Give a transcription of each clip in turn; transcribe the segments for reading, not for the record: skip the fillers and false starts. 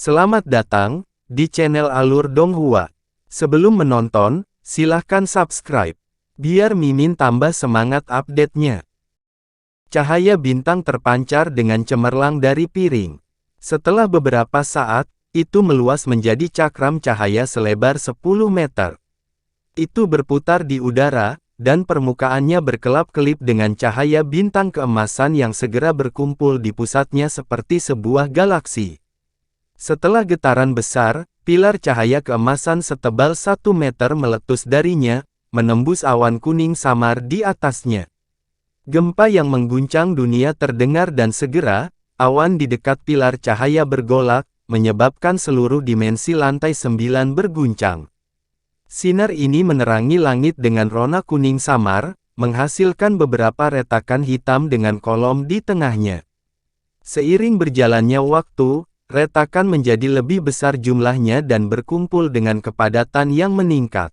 Selamat datang di channel Alur Donghua. Sebelum menonton, silahkan subscribe, biar Mimin tambah semangat update-nya. Cahaya bintang terpancar dengan cemerlang dari piring. Setelah beberapa saat, itu meluas menjadi cakram cahaya selebar 10 meter. Itu berputar di udara, dan permukaannya berkelap-kelip dengan cahaya bintang keemasan yang segera berkumpul di pusatnya seperti sebuah galaksi. Setelah getaran besar, pilar cahaya keemasan setebal 1 meter meletus darinya, menembus awan kuning samar di atasnya. Gempa yang mengguncang dunia terdengar dan segera, awan di dekat pilar cahaya bergolak, menyebabkan seluruh dimensi lantai 9 berguncang. Sinar ini menerangi langit dengan rona kuning samar, menghasilkan beberapa retakan hitam dengan kolom di tengahnya. Seiring berjalannya waktu, retakan menjadi lebih besar jumlahnya dan berkumpul dengan kepadatan yang meningkat.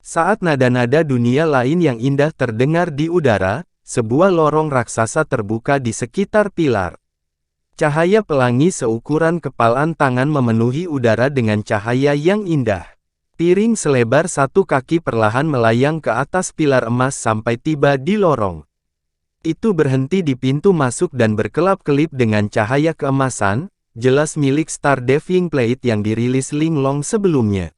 Saat nada-nada dunia lain yang indah terdengar di udara, sebuah lorong raksasa terbuka di sekitar pilar. Cahaya pelangi seukuran kepalan tangan memenuhi udara dengan cahaya yang indah. Piring selebar 1 kaki perlahan melayang ke atas pilar emas sampai tiba di lorong. Itu berhenti di pintu masuk dan berkelap-kelip dengan cahaya keemasan, jelas milik Star Diving Plate yang dirilis Linglong sebelumnya.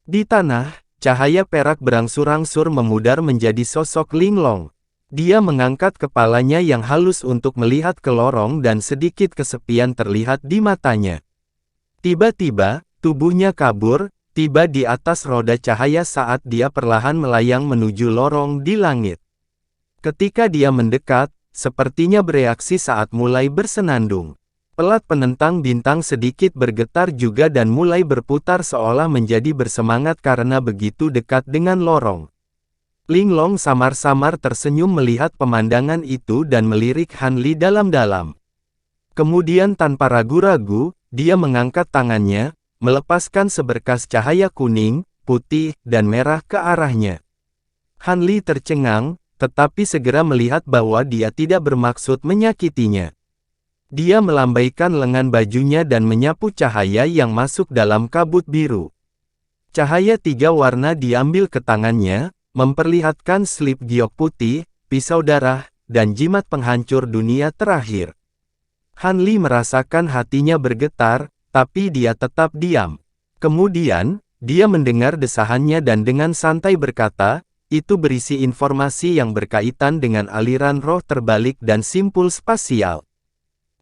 Di tanah, cahaya perak berangsur-angsur memudar menjadi sosok Linglong. Dia mengangkat kepalanya yang halus untuk melihat ke lorong dan sedikit kesepian terlihat di matanya. Tiba-tiba, tubuhnya kabur, tiba di atas roda cahaya saat dia perlahan melayang menuju lorong di langit. Ketika dia mendekat, sepertinya bereaksi saat mulai bersenandung. Pelat penentang bintang sedikit bergetar juga dan mulai berputar seolah menjadi bersemangat karena begitu dekat dengan lorong. Linglong samar-samar tersenyum melihat pemandangan itu dan melirik Han Li dalam-dalam. Kemudian tanpa ragu-ragu, dia mengangkat tangannya, melepaskan seberkas cahaya kuning, putih, dan merah ke arahnya. Han Li tercengang, tetapi segera melihat bahwa dia tidak bermaksud menyakitinya. Dia melambaikan lengan bajunya dan menyapu cahaya yang masuk dalam kabut biru. Cahaya 3 warna diambil ke tangannya, memperlihatkan slip giok putih, pisau darah, dan jimat penghancur dunia terakhir. Han Li merasakan hatinya bergetar, tapi dia tetap diam. Kemudian, dia mendengar desahannya dan dengan santai berkata, itu berisi informasi yang berkaitan dengan aliran roh terbalik dan simpul spasial.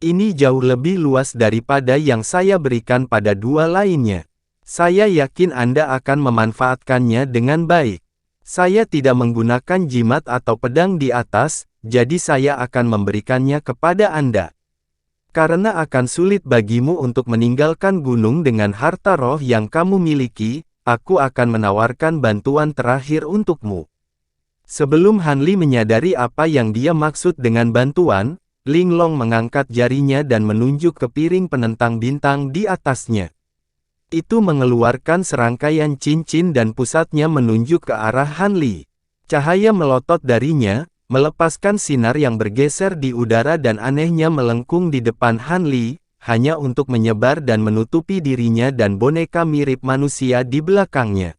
Ini jauh lebih luas daripada yang saya berikan pada 2 lainnya. Saya yakin Anda akan memanfaatkannya dengan baik. Saya tidak menggunakan jimat atau pedang di atas, jadi saya akan memberikannya kepada Anda. Karena akan sulit bagimu untuk meninggalkan gunung dengan harta roh yang kamu miliki, aku akan menawarkan bantuan terakhir untukmu. Sebelum Han Li menyadari apa yang dia maksud dengan bantuan, Linglong mengangkat jarinya dan menunjuk ke piring penentang bintang di atasnya. Itu mengeluarkan serangkaian cincin dan pusatnya menunjuk ke arah Han Li. Cahaya melotot darinya, melepaskan sinar yang bergeser di udara dan anehnya melengkung di depan Han Li, hanya untuk menyebar dan menutupi dirinya dan boneka mirip manusia di belakangnya.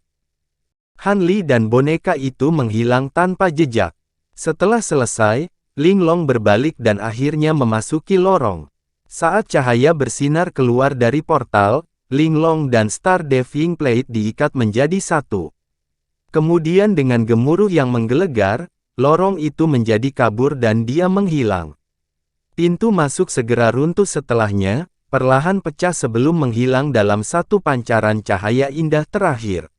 Han Li dan boneka itu menghilang tanpa jejak. Setelah selesai, Linglong berbalik dan akhirnya memasuki lorong. Saat cahaya bersinar keluar dari portal, Linglong dan Star Diving Plate diikat menjadi satu. Kemudian dengan gemuruh yang menggelegar, lorong itu menjadi kabur dan dia menghilang. Pintu masuk segera runtuh setelahnya, perlahan pecah sebelum menghilang dalam satu pancaran cahaya indah terakhir.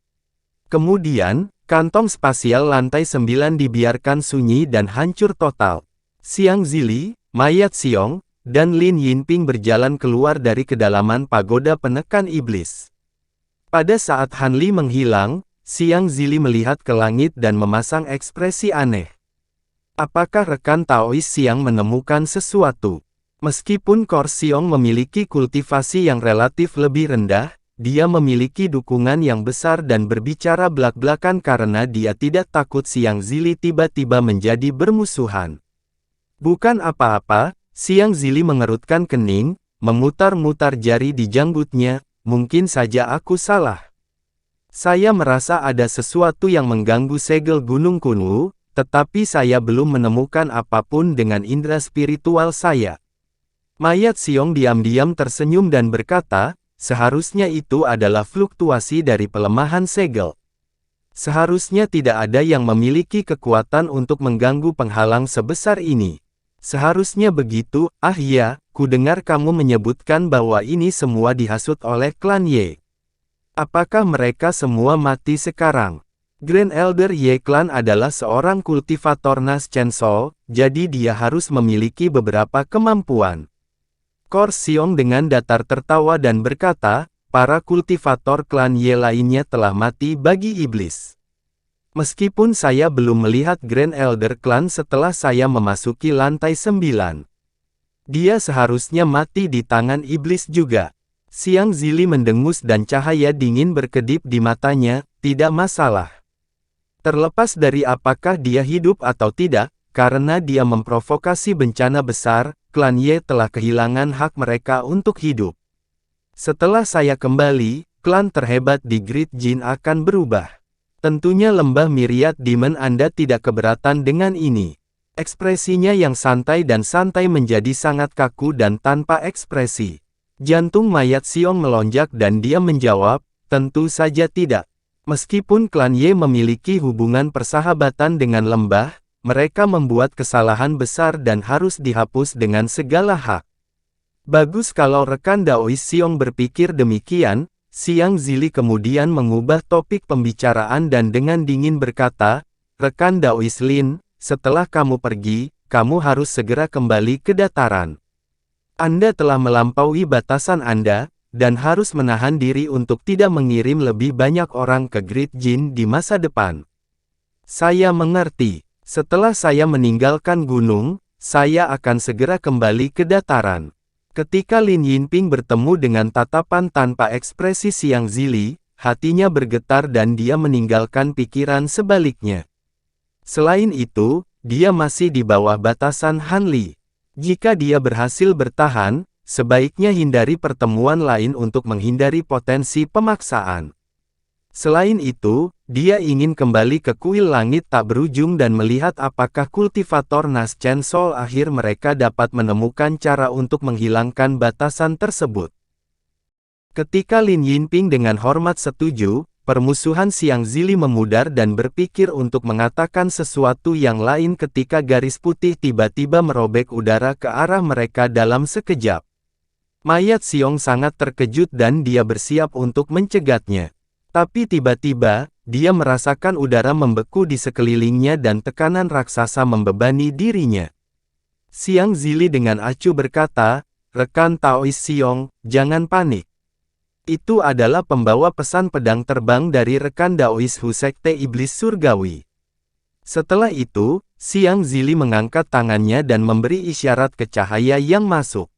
Kemudian, kantong spasial lantai 9 dibiarkan sunyi dan hancur total. Xiang Zili, mayat Xiong, dan Lin Yinping berjalan keluar dari kedalaman pagoda penekan iblis. Pada saat Han Li menghilang, Xiang Zili melihat ke langit dan memasang ekspresi aneh. Apakah rekan Taois Xiang menemukan sesuatu? Meskipun Kor Xiong memiliki kultivasi yang relatif lebih rendah, dia memiliki dukungan yang besar dan berbicara belak-belakan karena dia tidak takut Xiang Zili tiba-tiba menjadi bermusuhan. Bukan apa-apa, Xiang Zili mengerutkan kening, memutar-mutar jari di janggutnya, mungkin saja aku salah. Saya merasa ada sesuatu yang mengganggu segel Gunung Kunlu, tetapi saya belum menemukan apapun dengan indera spiritual saya. Mayat Xiong diam-diam tersenyum dan berkata, seharusnya itu adalah fluktuasi dari pelemahan segel. Seharusnya tidak ada yang memiliki kekuatan untuk mengganggu penghalang sebesar ini. Seharusnya begitu. Ah ya, ku dengar kamu menyebutkan bahwa ini semua dihasut oleh klan Ye. Apakah mereka semua mati sekarang? Grand Elder Ye Clan adalah seorang kultivator Nas Chainsaw, jadi dia harus memiliki beberapa kemampuan. Kor Xiong dengan datar tertawa dan berkata, para kultivator klan Ye lainnya telah mati bagi iblis. Meskipun saya belum melihat Grand Elder Clan setelah saya memasuki lantai 9. Dia seharusnya mati di tangan iblis juga. Xiang Zili mendengus dan cahaya dingin berkedip di matanya, tidak masalah. Terlepas dari apakah dia hidup atau tidak, karena dia memprovokasi bencana besar, klan Ye telah kehilangan hak mereka untuk hidup. Setelah saya kembali, klan terhebat di Great Jin akan berubah. Tentunya lembah Myriad Demon Anda tidak keberatan dengan ini. Ekspresinya yang santai dan santai menjadi sangat kaku dan tanpa ekspresi. Jantung mayat Xiong melonjak dan dia menjawab, tentu saja tidak. Meskipun klan Ye memiliki hubungan persahabatan dengan lembah, mereka membuat kesalahan besar dan harus dihapus dengan segala hak. Bagus kalau rekan Daois Xiong berpikir demikian. Xiang Zili kemudian mengubah topik pembicaraan dan dengan dingin berkata, rekan Daois Lin, setelah kamu pergi, kamu harus segera kembali ke dataran. Anda telah melampaui batasan Anda, dan harus menahan diri untuk tidak mengirim lebih banyak orang ke Great Jin di masa depan. Saya mengerti. Setelah saya meninggalkan gunung, saya akan segera kembali ke dataran. Ketika Lin Yinping bertemu dengan tatapan tanpa ekspresi Xiang Zili, hatinya bergetar dan dia meninggalkan pikiran sebaliknya. Selain itu, dia masih di bawah batasan Han Li. Jika dia berhasil bertahan, sebaiknya hindari pertemuan lain untuk menghindari potensi pemaksaan. Selain itu, dia ingin kembali ke kuil langit tak berujung dan melihat apakah kultivator Nas Chainsaw akhir mereka dapat menemukan cara untuk menghilangkan batasan tersebut. Ketika Lin Yinping dengan hormat setuju, permusuhan Xiang Zili memudar dan berpikir untuk mengatakan sesuatu yang lain ketika garis putih tiba-tiba merobek udara ke arah mereka dalam sekejap. Mayat Xiong sangat terkejut dan dia bersiap untuk mencegatnya. Tapi tiba-tiba, dia merasakan udara membeku di sekelilingnya dan tekanan raksasa membebani dirinya. Xiang Zili dengan acuh berkata, rekan Taois Xiong, jangan panik. Itu adalah pembawa pesan pedang terbang dari rekan Daois Hu Sekte Iblis Surgawi. Setelah itu, Xiang Zili mengangkat tangannya dan memberi isyarat ke cahaya yang masuk.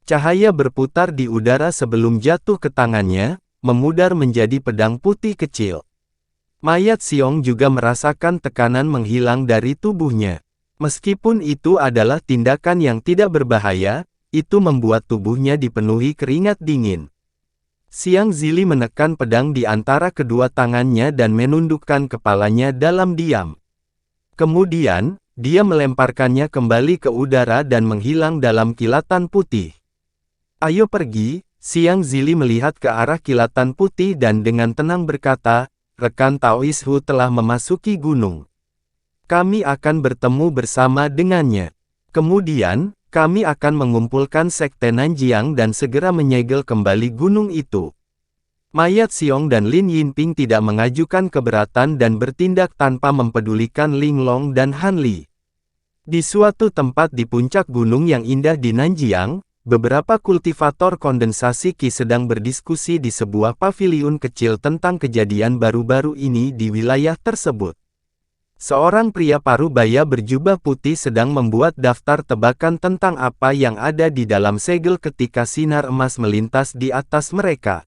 Cahaya berputar di udara sebelum jatuh ke tangannya, memudar menjadi pedang putih kecil. Mayat Xiong juga merasakan tekanan menghilang dari tubuhnya. Meskipun itu adalah tindakan yang tidak berbahaya, itu membuat tubuhnya dipenuhi keringat dingin. Xiang Zili menekan pedang di antara kedua tangannya dan menundukkan kepalanya dalam diam. Kemudian, dia melemparkannya kembali ke udara dan menghilang dalam kilatan putih. Ayo pergi, Xiang Zili melihat ke arah kilatan putih dan dengan tenang berkata, rekan Taois Hu telah memasuki gunung. Kami akan bertemu bersama dengannya. Kemudian, kami akan mengumpulkan Sekte Nanjiang dan segera menyegel kembali gunung itu. Mayat Xiong dan Lin Yinping tidak mengajukan keberatan dan bertindak tanpa mempedulikan Ling Long dan Han Li. Di suatu tempat di puncak gunung yang indah di Nanjiang, beberapa kultivator kondensasi Qi sedang berdiskusi di sebuah paviliun kecil tentang kejadian baru-baru ini di wilayah tersebut. Seorang pria parubaya berjubah putih sedang membuat daftar tebakan tentang apa yang ada di dalam segel ketika sinar emas melintas di atas mereka.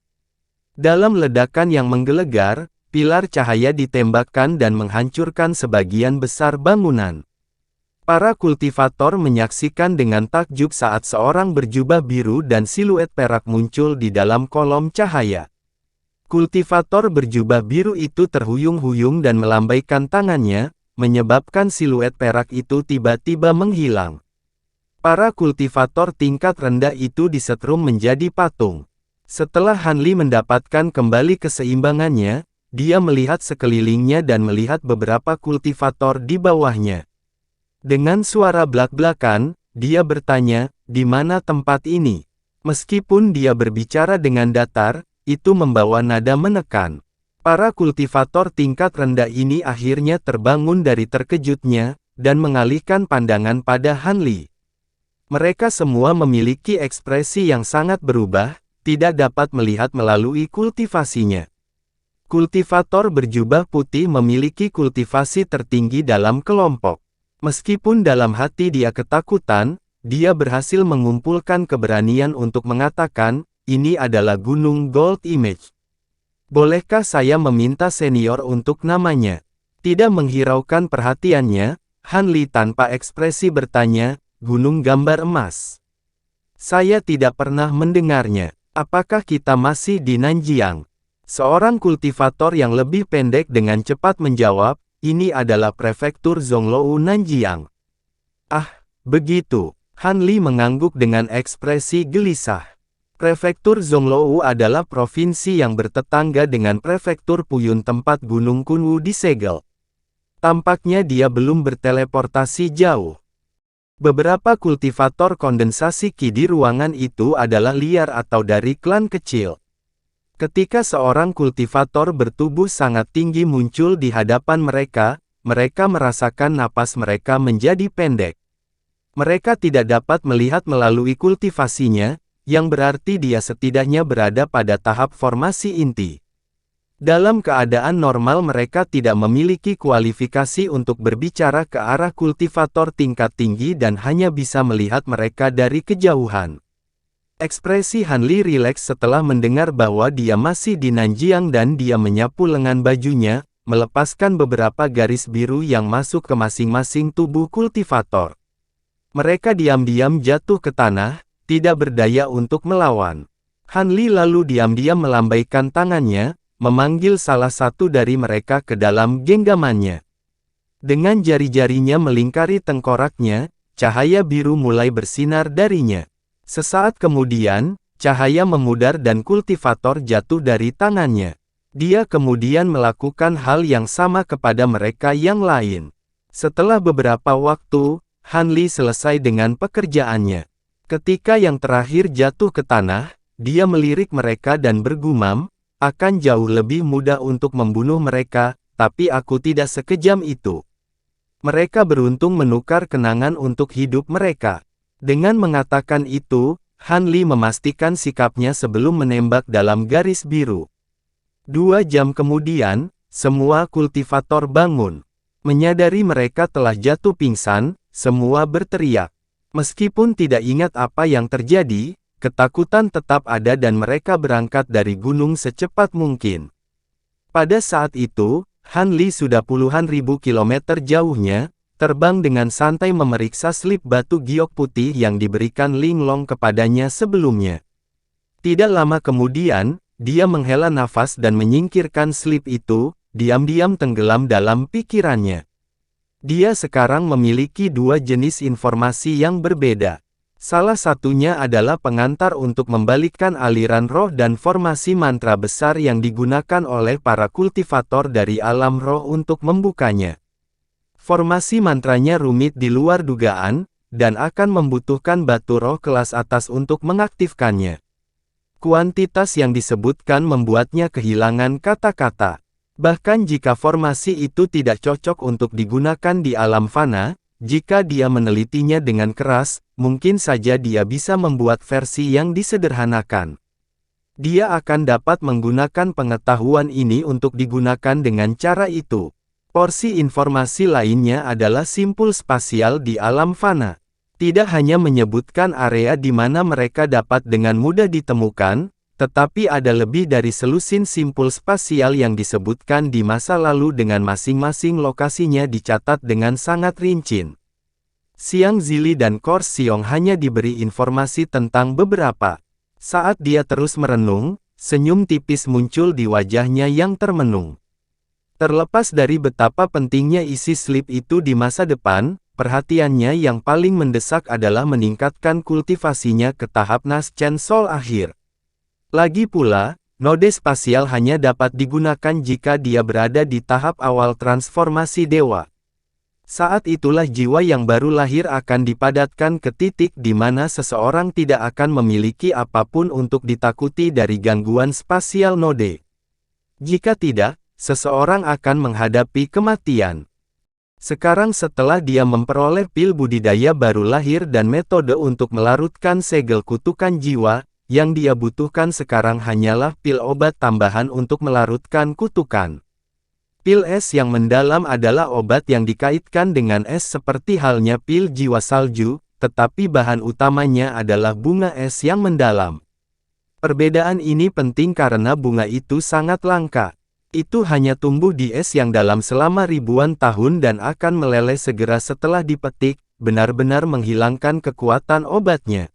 Dalam ledakan yang menggelegar, pilar cahaya ditembakkan dan menghancurkan sebagian besar bangunan. Para kultivator menyaksikan dengan takjub saat seorang berjubah biru dan siluet perak muncul di dalam kolom cahaya. Kultivator berjubah biru itu terhuyung-huyung dan melambaikan tangannya, menyebabkan siluet perak itu tiba-tiba menghilang. Para kultivator tingkat rendah itu disetrum menjadi patung. Setelah Hanli mendapatkan kembali keseimbangannya, dia melihat sekelilingnya dan melihat beberapa kultivator di bawahnya. Dengan suara blak-blakan, dia bertanya, "Di mana tempat ini?" Meskipun dia berbicara dengan datar, itu membawa nada menekan. Para kultivator tingkat rendah ini akhirnya terbangun dari terkejutnya, dan mengalihkan pandangan pada Hanli. Mereka semua memiliki ekspresi yang sangat berubah, tidak dapat melihat melalui kultivasinya. Kultivator berjubah putih memiliki kultivasi tertinggi dalam kelompok. Meskipun dalam hati dia ketakutan, dia berhasil mengumpulkan keberanian untuk mengatakan, "Ini adalah Gunung Gold Image. Bolehkah saya meminta senior untuk namanya?" Tidak menghiraukan perhatiannya, Hanli tanpa ekspresi bertanya, "Gunung Gambar Emas. Saya tidak pernah mendengarnya. Apakah kita masih di Nanjiang?" Seorang kultivator yang lebih pendek dengan cepat menjawab, "Ini adalah prefektur Zonglou Nanjiang." "Ah, begitu." Hanli mengangguk dengan ekspresi gelisah. Prefektur Zonglou adalah provinsi yang bertetangga dengan prefektur Puyun tempat Gunung Kunwu disegel. Tampaknya dia belum berteleportasi jauh. Beberapa kultivator kondensasi Qi di ruangan itu adalah liar atau dari klan kecil. Ketika seorang kultivator bertubuh sangat tinggi muncul di hadapan mereka, mereka merasakan napas mereka menjadi pendek. Mereka tidak dapat melihat melalui kultivasinya, yang berarti dia setidaknya berada pada tahap formasi inti. Dalam keadaan normal mereka tidak memiliki kualifikasi untuk berbicara ke arah kultivator tingkat tinggi dan hanya bisa melihat mereka dari kejauhan. Ekspresi Hanli rileks setelah mendengar bahwa dia masih di Nanjiang dan dia menyapu lengan bajunya, melepaskan beberapa garis biru yang masuk ke masing-masing tubuh kultivator. Mereka diam-diam jatuh ke tanah, tidak berdaya untuk melawan. Hanli lalu diam-diam melambaikan tangannya, memanggil salah satu dari mereka ke dalam genggamannya. Dengan jari-jarinya melingkari tengkoraknya, cahaya biru mulai bersinar darinya. Sesaat kemudian, cahaya memudar dan kultivator jatuh dari tangannya. Dia kemudian melakukan hal yang sama kepada mereka yang lain. Setelah beberapa waktu, Hanli selesai dengan pekerjaannya. Ketika yang terakhir jatuh ke tanah, dia melirik mereka dan bergumam, "Akan jauh lebih mudah untuk membunuh mereka, tapi aku tidak sekejam itu." Mereka beruntung menukar kenangan untuk hidup mereka. Dengan mengatakan itu, Hanli memastikan sikapnya sebelum menembak dalam garis biru. 2 jam kemudian, semua kultivator bangun. Menyadari mereka telah jatuh pingsan, semua berteriak. Meskipun tidak ingat apa yang terjadi, ketakutan tetap ada dan mereka berangkat dari gunung secepat mungkin. Pada saat itu, Hanli sudah puluhan ribu kilometer jauhnya, terbang dengan santai memeriksa slip batu giok putih yang diberikan Linglong kepadanya sebelumnya. Tidak lama kemudian, dia menghela nafas dan menyingkirkan slip itu, diam-diam tenggelam dalam pikirannya. Dia sekarang memiliki 2 jenis informasi yang berbeda. Salah satunya adalah pengantar untuk membalikkan aliran roh dan formasi mantra besar yang digunakan oleh para kultivator dari alam roh untuk membukanya. Formasi mantranya rumit di luar dugaan, dan akan membutuhkan batu roh kelas atas untuk mengaktifkannya. Kuantitas yang disebutkan membuatnya kehilangan kata-kata. Bahkan jika formasi itu tidak cocok untuk digunakan di alam fana, jika dia menelitinya dengan keras, mungkin saja dia bisa membuat versi yang disederhanakan. Dia akan dapat menggunakan pengetahuan ini untuk digunakan dengan cara itu. Porsi informasi lainnya adalah simpul spasial di alam fana. Tidak hanya menyebutkan area di mana mereka dapat dengan mudah ditemukan, tetapi ada lebih dari selusin simpul spasial yang disebutkan di masa lalu dengan masing-masing lokasinya dicatat dengan sangat rinci. Xiang Zili dan Kor Xiong hanya diberi informasi tentang beberapa. Saat dia terus merenung, senyum tipis muncul di wajahnya yang termenung. Terlepas dari betapa pentingnya isi slip itu di masa depan, perhatiannya yang paling mendesak adalah meningkatkan kultivasinya ke tahap Naschen Sol akhir. Lagi pula, node spasial hanya dapat digunakan jika dia berada di tahap awal transformasi dewa. Saat itulah jiwa yang baru lahir akan dipadatkan ke titik di mana seseorang tidak akan memiliki apapun untuk ditakuti dari gangguan spasial node. Jika tidak, seseorang akan menghadapi kematian. Sekarang setelah dia memperoleh pil budidaya baru lahir dan metode untuk melarutkan segel kutukan jiwa, yang dia butuhkan sekarang hanyalah pil obat tambahan untuk melarutkan kutukan. Pil es yang mendalam adalah obat yang dikaitkan dengan es seperti halnya pil jiwa salju, tetapi bahan utamanya adalah bunga es yang mendalam. Perbedaan ini penting karena bunga itu sangat langka. Itu hanya tumbuh di es yang dalam selama ribuan tahun dan akan meleleh segera setelah dipetik, benar-benar menghilangkan kekuatan obatnya.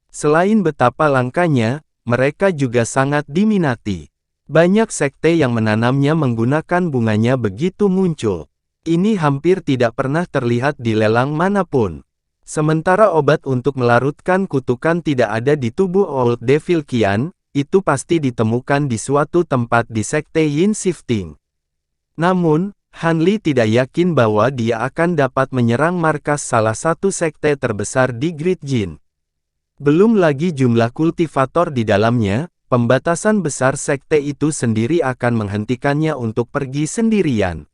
Selain betapa langkanya, mereka juga sangat diminati. Banyak sekte yang menanamnya menggunakan bunganya begitu muncul. Ini hampir tidak pernah terlihat di lelang manapun. Sementara obat untuk melarutkan kutukan tidak ada di tubuh Old Devil Qian, itu pasti ditemukan di suatu tempat di sekte Yin Shifting. Namun, Han Li tidak yakin bahwa dia akan dapat menyerang markas salah satu sekte terbesar di Great Jin. Belum lagi jumlah kultivator di dalamnya. Pembatasan besar sekte itu sendiri akan menghentikannya untuk pergi sendirian.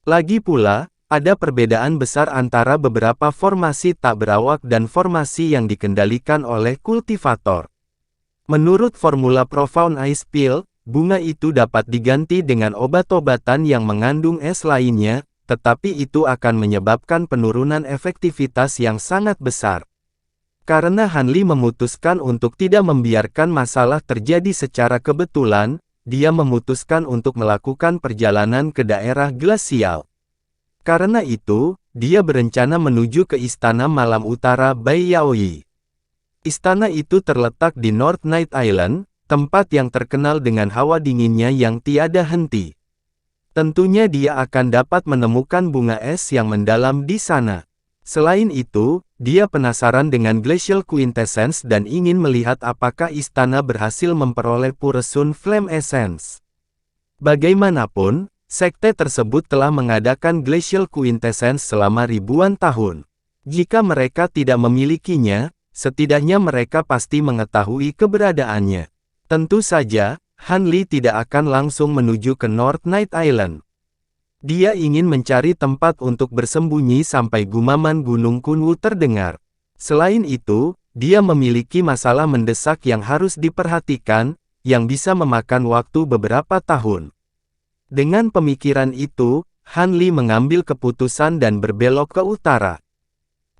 Lagi pula, ada perbedaan besar antara beberapa formasi tak berawak dan formasi yang dikendalikan oleh kultivator. Menurut formula Profound Ice Pill, bunga itu dapat diganti dengan obat-obatan yang mengandung es lainnya, tetapi itu akan menyebabkan penurunan efektivitas yang sangat besar. Karena Han Li memutuskan untuk tidak membiarkan masalah terjadi secara kebetulan, dia memutuskan untuk melakukan perjalanan ke daerah glasial. Karena itu, dia berencana menuju ke Istana Malam Utara Bai Yaoyi. Istana itu terletak di North Night Island, tempat yang terkenal dengan hawa dinginnya yang tiada henti. Tentunya dia akan dapat menemukan bunga es yang mendalam di sana. Selain itu, dia penasaran dengan Glacial Quintessence dan ingin melihat apakah istana berhasil memperoleh Pure Sun Flame Essence. Bagaimanapun, sekte tersebut telah mengadakan Glacial Quintessence selama ribuan tahun. Jika mereka tidak memilikinya, setidaknya mereka pasti mengetahui keberadaannya. Tentu saja, Han Li tidak akan langsung menuju ke North Night Island. Dia ingin mencari tempat untuk bersembunyi sampai gumaman Gunung Kunwu terdengar. Selain itu, dia memiliki masalah mendesak yang harus diperhatikan, yang bisa memakan waktu beberapa tahun. Dengan pemikiran itu, Han Li mengambil keputusan dan berbelok ke utara.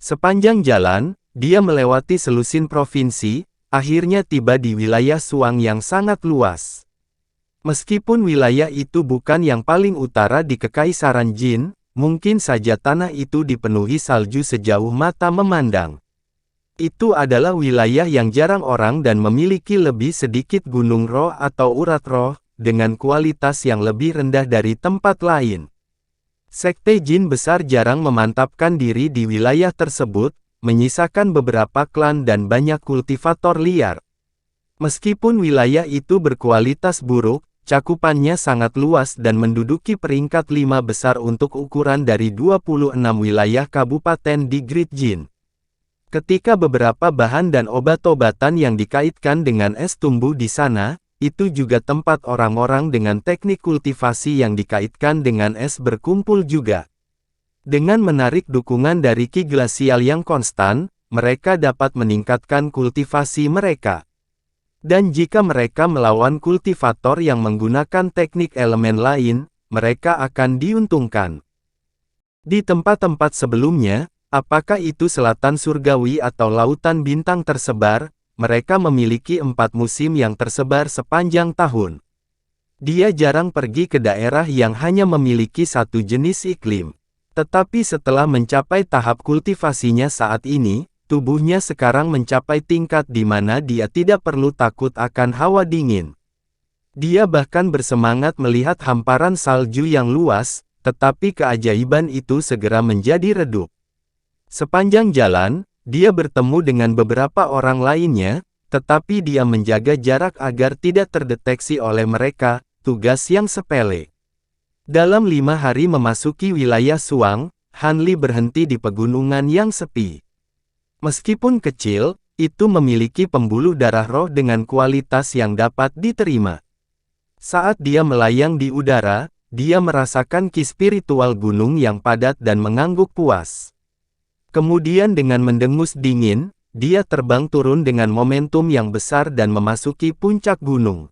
Sepanjang jalan, dia melewati selusin provinsi, akhirnya tiba di wilayah Suang yang sangat luas. Meskipun wilayah itu bukan yang paling utara di Kekaisaran Jin, mungkin saja tanah itu dipenuhi salju sejauh mata memandang. Itu adalah wilayah yang jarang orang dan memiliki lebih sedikit gunung roh atau urat roh, dengan kualitas yang lebih rendah dari tempat lain. Sekte Jin besar jarang memantapkan diri di wilayah tersebut, menyisakan beberapa klan dan banyak kultivator liar. Meskipun wilayah itu berkualitas buruk, cakupannya sangat luas dan menduduki peringkat 5 besar untuk ukuran dari 26 wilayah kabupaten di Great Jin. Ketika beberapa bahan dan obat-obatan yang dikaitkan dengan es tumbuh di sana, itu juga tempat orang-orang dengan teknik kultivasi yang dikaitkan dengan es berkumpul juga. Dengan menarik dukungan dari ki glasial yang konstan, mereka dapat meningkatkan kultivasi mereka. Dan jika mereka melawan kultivator yang menggunakan teknik elemen lain, mereka akan diuntungkan. Di tempat-tempat sebelumnya, apakah itu selatan surgawi atau lautan bintang tersebar, mereka memiliki 4 musim yang tersebar sepanjang tahun. Dia jarang pergi ke daerah yang hanya memiliki satu jenis iklim. Tetapi setelah mencapai tahap kultivasinya saat ini, tubuhnya sekarang mencapai tingkat di mana dia tidak perlu takut akan hawa dingin. Dia bahkan bersemangat melihat hamparan salju yang luas, tetapi keajaiban itu segera menjadi redup. Sepanjang jalan, dia bertemu dengan beberapa orang lainnya, tetapi dia menjaga jarak agar tidak terdeteksi oleh mereka, tugas yang sepele. Dalam 5 hari memasuki wilayah Suang, Han Li berhenti di pegunungan yang sepi. Meskipun kecil, itu memiliki pembuluh darah roh dengan kualitas yang dapat diterima. Saat dia melayang di udara, dia merasakan ki spiritual gunung yang padat dan mengangguk puas. Kemudian dengan mendengus dingin, dia terbang turun dengan momentum yang besar dan memasuki puncak gunung.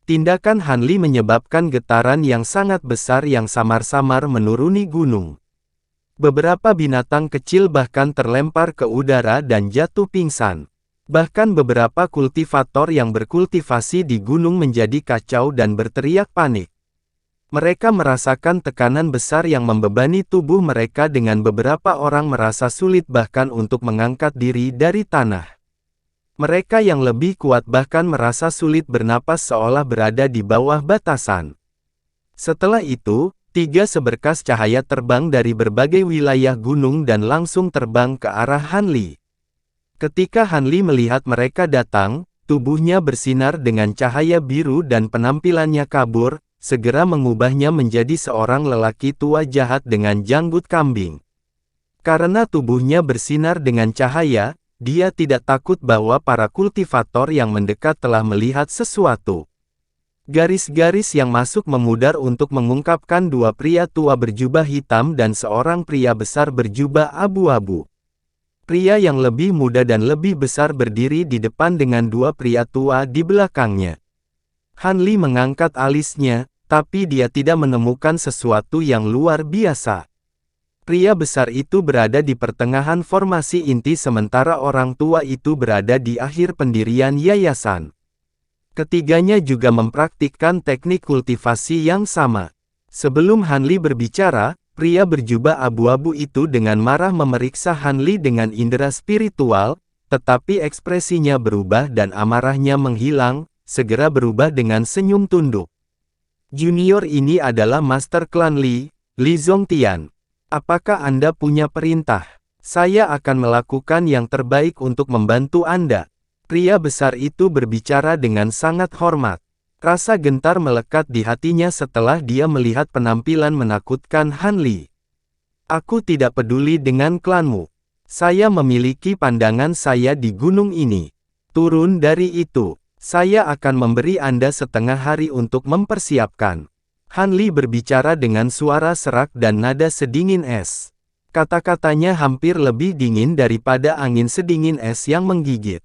Tindakan Han Li menyebabkan getaran yang sangat besar yang samar-samar menuruni gunung. Beberapa binatang kecil bahkan terlempar ke udara dan jatuh pingsan. Bahkan beberapa kultivator yang berkultivasi di gunung menjadi kacau dan berteriak panik. Mereka merasakan tekanan besar yang membebani tubuh mereka dengan beberapa orang merasa sulit bahkan untuk mengangkat diri dari tanah. Mereka yang lebih kuat bahkan merasa sulit bernapas seolah berada di bawah batasan. Setelah itu, 3 seberkas cahaya terbang dari berbagai wilayah gunung dan langsung terbang ke arah Han Li. Ketika Han Li melihat mereka datang, tubuhnya bersinar dengan cahaya biru dan penampilannya kabur, segera mengubahnya menjadi seorang lelaki tua jahat dengan janggut kambing. Karena tubuhnya bersinar dengan cahaya, dia tidak takut bahwa para kultivator yang mendekat telah melihat sesuatu. Garis-garis yang masuk memudar untuk mengungkapkan 2 pria tua berjubah hitam dan seorang pria besar berjubah abu-abu. Pria yang lebih muda dan lebih besar berdiri di depan dengan 2 pria tua di belakangnya. Han Li mengangkat alisnya, tapi dia tidak menemukan sesuatu yang luar biasa. Pria besar itu berada di pertengahan formasi inti sementara orang tua itu berada di akhir pendirian yayasan. Ketiganya juga mempraktikkan teknik kultivasi yang sama. Sebelum Han Li berbicara, pria berjubah abu-abu itu dengan marah memeriksa Han Li dengan indera spiritual, tetapi ekspresinya berubah dan amarahnya menghilang, segera berubah dengan senyum tunduk. Junior ini adalah Master Klan Li, Li Zongtian. Apakah Anda punya perintah? Saya akan melakukan yang terbaik untuk membantu Anda. Pria besar itu berbicara dengan sangat hormat. Rasa gentar melekat di hatinya setelah dia melihat penampilan menakutkan Han Li. Aku tidak peduli dengan klanmu. Saya memiliki pandangan saya di gunung ini. Turun dari itu. Saya akan memberi Anda setengah hari untuk mempersiapkan. Han Li berbicara dengan suara serak dan nada sedingin es. Kata-katanya hampir lebih dingin daripada angin sedingin es yang menggigit.